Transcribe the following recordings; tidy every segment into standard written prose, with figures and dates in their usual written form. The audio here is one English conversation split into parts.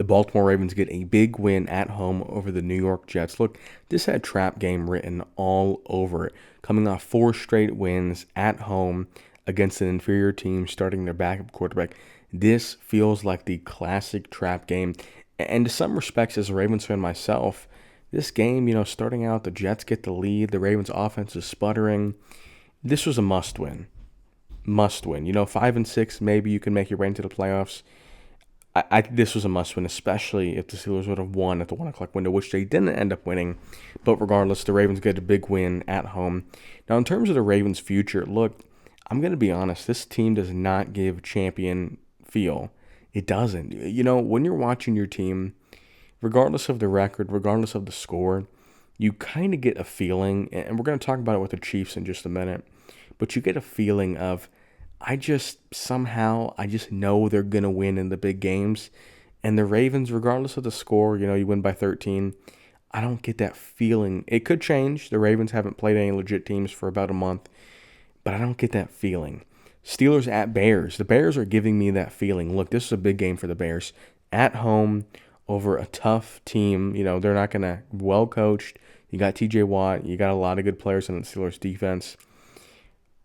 The Baltimore Ravens get a big win at home over the New York Jets. Look, this had trap game written all over it. Coming off 4 straight wins at home against an inferior team, starting their backup quarterback. This feels like the classic trap game. And to some respects, as a Ravens fan myself, this game, starting out, the Jets get the lead. The Ravens offense is sputtering. This was a must win. Must win. 5-6, maybe you can make your way into the playoffs. This was a must win, especially if the Steelers would have won at the 1 o'clock window, which they didn't end up winning. But regardless, the Ravens get a big win at home. Now, in terms of the Ravens' future, look, I'm going to be honest. This team does not give champion feel. It doesn't. When you're watching your team, regardless of the record, regardless of the score, you kind of get a feeling, and we're going to talk about it with the Chiefs in just a minute, but you get a feeling of, I just know they're going to win in the big games. And the Ravens, regardless of the score, you win by 13. I don't get that feeling. It could change. The Ravens haven't played any legit teams for about a month, but I don't get that feeling. Steelers at Bears. The Bears are giving me that feeling. Look, this is a big game for the Bears. At home over a tough team. They're not going to, well coached. You got TJ Watt. You got a lot of good players on the Steelers defense.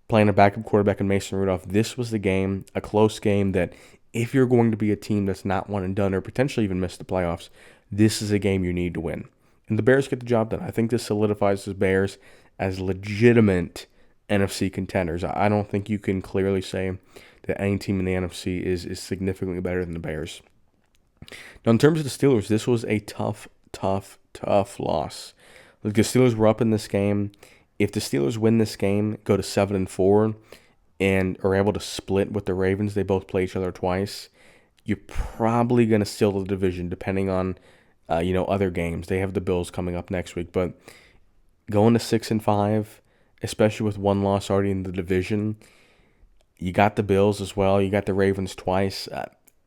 Playing a backup quarterback in Mason Rudolph, this was the game, a close game that if you're going to be a team that's not one and done or potentially even miss the playoffs, this is a game you need to win. And the Bears get the job done. I think this solidifies the Bears as legitimate NFC contenders. I don't think you can clearly say that any team in the NFC is significantly better than the Bears. Now, in terms of the Steelers, this was a tough loss. Like, the Steelers were up in this game. If the Steelers win this game, go to 7-4, and are able to split with the Ravens, they both play each other twice, you're probably going to steal the division depending on, other games. They have the Bills coming up next week, but going to 6-5, especially with one loss already in the division, you got the Bills as well. You got the Ravens twice.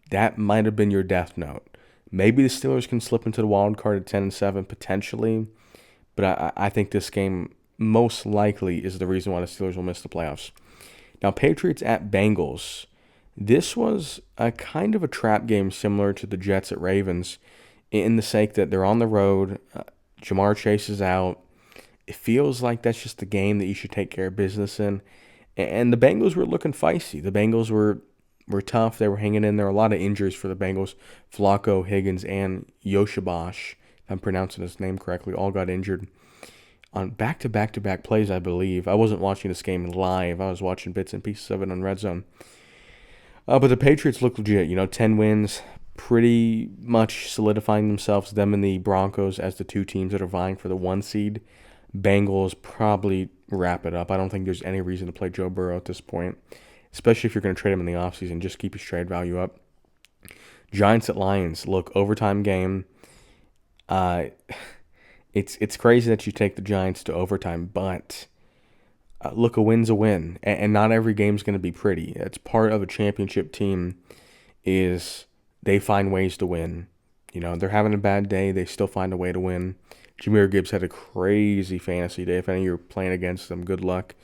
That might have been your death note. Maybe the Steelers can slip into the wild card at 10-7 potentially, but I think this game most likely is the reason why the Steelers will miss the playoffs. Now, Patriots at Bengals. This was a kind of a trap game similar to the Jets at Ravens in the sake that they're on the road. Jamar Chase is out. It feels like that's just the game that you should take care of business in. And the Bengals were looking feisty. The Bengals were tough. They were hanging in there. A lot of injuries for the Bengals. Flacco, Higgins, and Yoshibash, if I'm pronouncing his name correctly, all got injured on back-to-back plays, I believe. I wasn't watching this game live. I was watching bits and pieces of it on Red Zone. But the Patriots look legit. 10 wins, pretty much solidifying themselves, them and the Broncos, as the two teams that are vying for the 1 seed. Bengals probably wrap it up. I don't think there's any reason to play Joe Burrow at this point, especially if you're going to trade him in the offseason. Just keep his trade value up. Giants at Lions. Look, overtime game. It's crazy that you take the Giants to overtime, but look, a win's a win, and not every game's going to be pretty. It's part of a championship team is they find ways to win. They're having a bad day, they still find a way to win. Jahmyr Gibbs had a crazy fantasy day. If any of you are playing against them, good luck.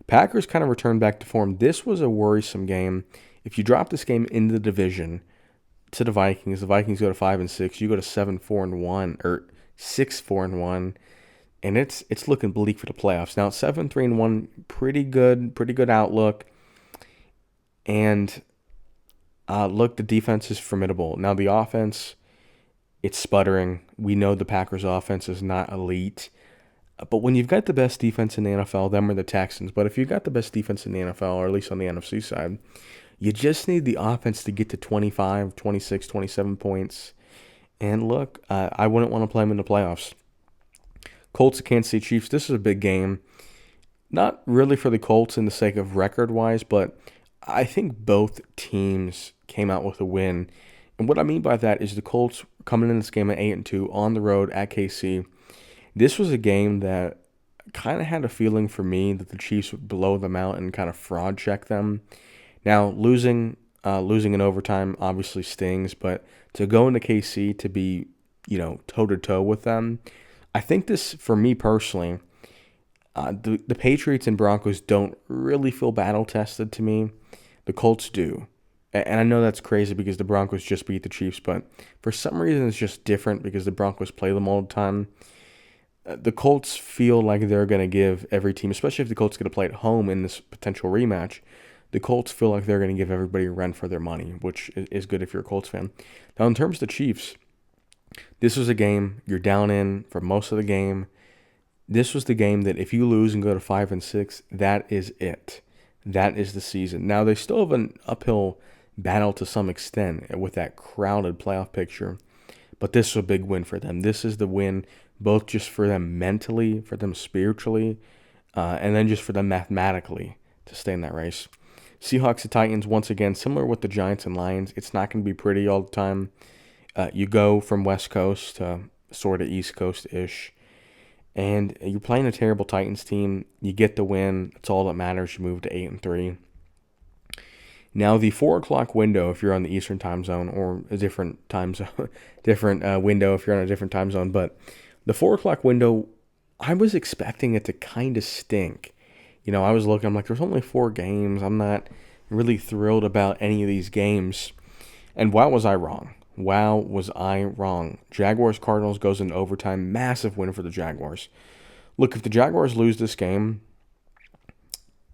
Packers kind of returned back to form. This was a worrisome game. If you drop this game into the division to the Vikings go to 5-6. You go to 7-4-1 or 6-4-1, and it's looking bleak for the playoffs. Now 7-3-1, pretty good outlook. And look, the defense is formidable. Now the offense, it's sputtering. We know the Packers' offense is not elite. But when you've got the best defense in the NFL, them are the Texans. But if you've got the best defense in the NFL, or at least on the NFC side, you just need the offense to get to 25, 26, 27 points. And look, I wouldn't want to play them in the playoffs. Colts at Kansas City Chiefs. This is a big game. Not really for the Colts in the sake of record-wise, but I think both teams came out with a win. And what I mean by that is the Colts coming in this game at 8-2 on the road at KC. This was a game that kind of had a feeling for me that the Chiefs would blow them out and kind of fraud check them. Now, losing in overtime obviously stings, but to go into KC to be, toe-to-toe with them, I think this, for me personally, the Patriots and Broncos don't really feel battle-tested to me. The Colts do. And I know that's crazy because the Broncos just beat the Chiefs, but for some reason it's just different because the Broncos play them all the time. The Colts feel like they're going to give every team, especially if the Colts get to play at home in this potential rematch, the Colts feel like they're going to give everybody a run for their money, which is good if you're a Colts fan. Now, in terms of the Chiefs, this was a game you're down in for most of the game. This was the game that if you lose and go to 5-6, that is it. That is the season. Now, they still have an uphill battle to some extent with that crowded playoff picture, but this is a big win for them. This is the win both just for them mentally, for them spiritually, and then just for them mathematically to stay in that race. Seahawks and Titans, once again, similar with the Giants and Lions, it's not going to be pretty all the time. You go from West Coast to sort of East Coast-ish, and you're playing a terrible Titans team. You get the win. That's all that matters. You move to 8-3. Now, the 4 o'clock window, if you're on the Eastern time zone, or a different time zone, different window if you're on a different time zone, but the 4 o'clock window, I was expecting it to kind of stink. I was looking, I'm like, there's only 4 games. I'm not really thrilled about any of these games. And wow, was I wrong. Wow, was I wrong. Jaguars-Cardinals goes into overtime. Massive win for the Jaguars. Look, if the Jaguars lose this game,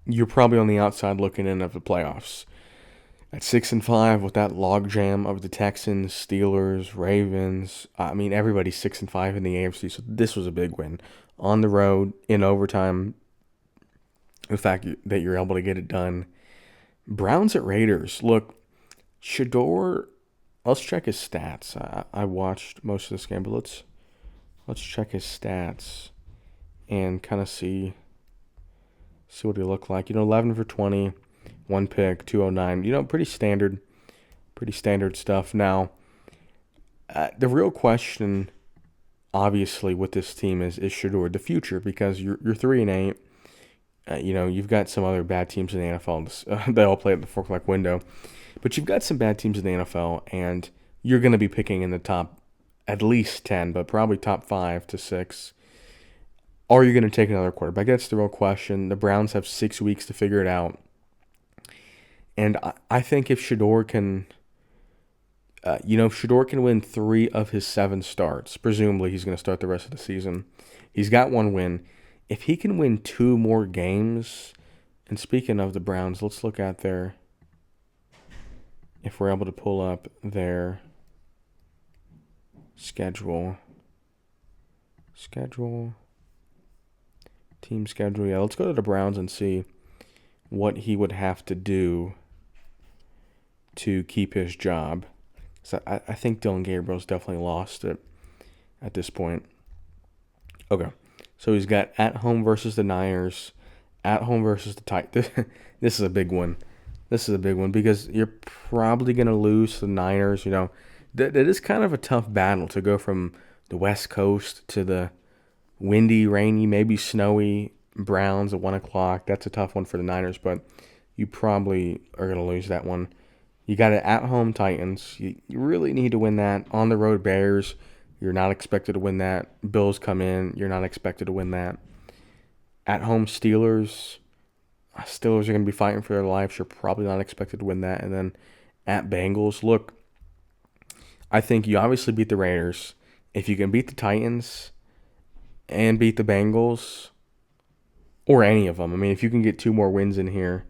you're probably on the outside looking in of the playoffs. At 6-5 with that logjam of the Texans, Steelers, Ravens. Everybody's 6-5 in the AFC, so this was a big win. On the road, in overtime, the fact that you're able to get it done. Browns at Raiders. Look, Shador, let's check his stats. I watched most of this game, but let's check his stats and kind of see what he looked like. 11 for 20, 1 pick, 209. Pretty standard stuff. Now, the real question, obviously, with this team is Shador the future, because you're 3-8. You've got some other bad teams in the NFL. They all play at the 4 o'clock window. But you've got some bad teams in the NFL, and you're going to be picking in the top at least 10, but probably top 5 to 6. Are you going to take another quarterback? That's the real question. The Browns have 6 weeks to figure it out. And I think if Shador can, win 3 of his 7 starts, presumably he's going to start the rest of the season. He's got 1 win. If he can win 2 more games, and speaking of the Browns, let's look at if we're able to pull up their schedule. Team schedule. Yeah, let's go to the Browns and see what he would have to do to keep his job. So I think Dylan Gabriel's definitely lost it at this point. Okay. So he's got at home versus the Niners, at home versus the Titans. This is a big one. This is a big one because you're probably going to lose to the Niners. That is kind of a tough battle to go from the West Coast to the windy, rainy, maybe snowy Browns at 1 o'clock. That's a tough one for the Niners, but you probably are going to lose that one. You got it at home Titans. You really need to win that. On the road Bears. You're not expected to win that. Bills come in. You're not expected to win that. At home, Steelers. Steelers are going to be fighting for their lives. You're probably not expected to win that. And then at Bengals, look, I think you obviously beat the Raiders. If you can beat the Titans and beat the Bengals, or any of them, if you can get 2 more wins in here,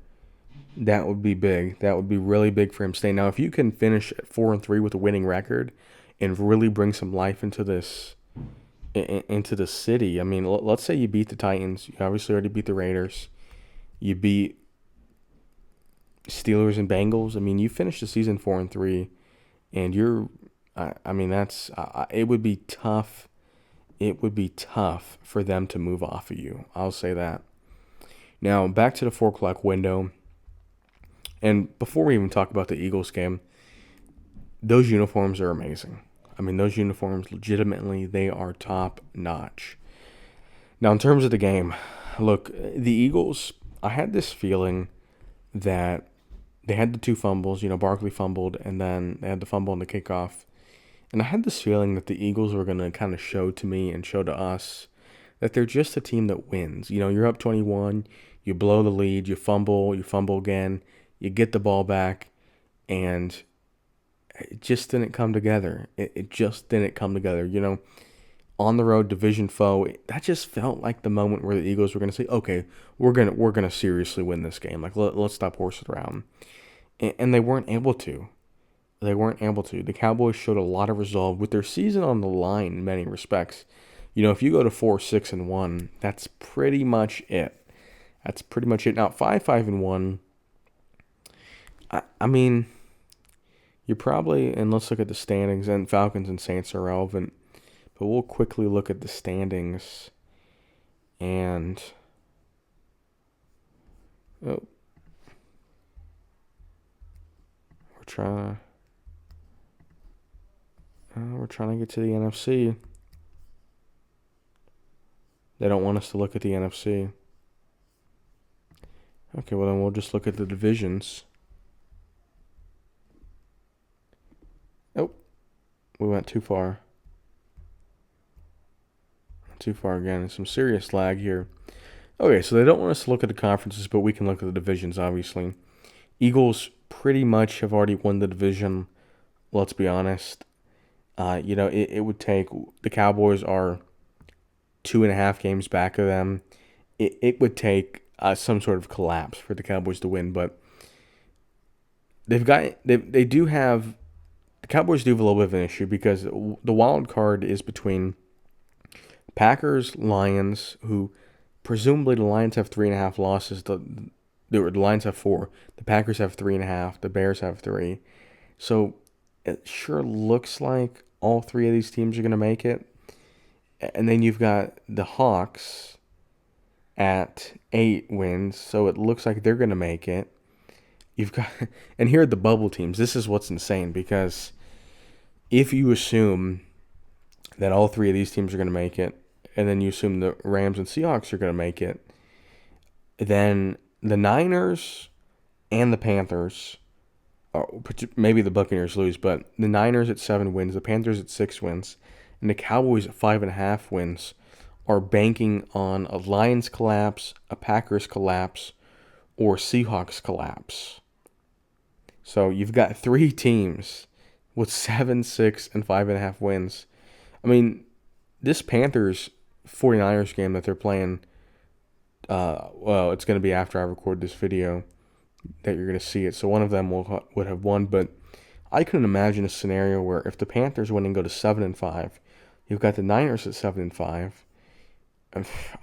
that would be big. That would be really big for him staying. Now, if you can finish at 4-3 with a winning record, and really bring some life into the city. Let's say you beat the Titans. You obviously already beat the Raiders. You beat Steelers and Bengals. You finished the season 4-3, and you're. It would be tough. It would be tough for them to move off of you. I'll say that. Now back to the 4 o'clock window, and before we even talk about the Eagles game, those uniforms are amazing. Those uniforms, legitimately, they are top notch. Now, in terms of the game, look, the Eagles, I had this feeling that they had the 2 fumbles. Barkley fumbled, and then they had the fumble in the kickoff. And I had this feeling that the Eagles were going to kind of show to me and show to us that they're just a team that wins. You're up 21, you blow the lead, you fumble again, you get the ball back, and it just didn't come together. It just didn't come together. On the road division foe, that just felt like the moment where the Eagles were going to say, okay, we're gonna seriously win this game. Like let's stop horsing around, and they weren't able to. They weren't able to. The Cowboys showed a lot of resolve with their season on the line in many respects. If you go to 4-6-1, that's pretty much it. That's pretty much it. Now 5-5-1. I mean, you're probably, and let's look at the standings. And Falcons and Saints are relevant, but we'll quickly look at the standings. And we're trying to get to the NFC. They don't want us to look at the NFC. Okay, well then we'll just look at the divisions. Oh, we went too far. Too far again. Some serious lag here. Okay, so they don't want us to look at the conferences, but we can look at the divisions, obviously. Eagles pretty much have already won the division, let's be honest. It would take, the Cowboys are 2.5 games back of them. It would take some sort of collapse for the Cowboys to win, but the Cowboys do have a little bit of an issue because the wild card is between Packers, Lions, who presumably the Lions have 3.5 losses. The Lions have 4. The Packers have 3.5. The Bears have 3. So it sure looks like all 3 of these teams are going to make it. And then you've got the Hawks at 8 wins, so it looks like they're going to make it. And here are the bubble teams. This is what's insane, because if you assume that all 3 of these teams are going to make it, and then you assume the Rams and Seahawks are going to make it, then the Niners and the Panthers, maybe the Buccaneers lose, but the Niners at 7 wins, the Panthers at 6 wins, and the Cowboys at 5.5 wins are banking on a Lions collapse, a Packers collapse, or Seahawks collapse. So you've got 3 teams with 7, 6, and 5.5 wins. I mean, this Panthers 49ers game that they're playing, it's going to be after I record this video that you're going to see it. So one of them would have won, but I couldn't imagine a scenario where if the Panthers win and go to 7-5, you've got the Niners at 7-5.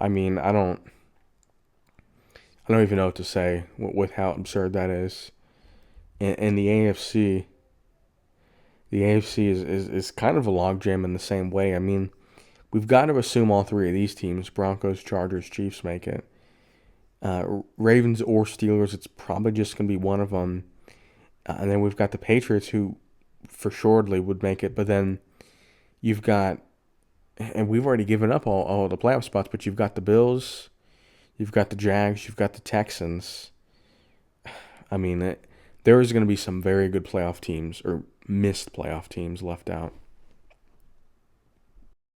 I mean, I don't even know what to say with how absurd that is. And the AFC is kind of a logjam in the same way. I mean, we've got to assume all 3 of these teams, Broncos, Chargers, Chiefs, make it. Ravens or Steelers, it's probably just going to be one of them. And then we've got the Patriots, who for surely would make it. But then you've got, and we've already given up all the playoff spots, but you've got the Bills, you've got the Jags, you've got the Texans. I mean, there is going to be some very good playoff teams, or missed playoff teams, left out.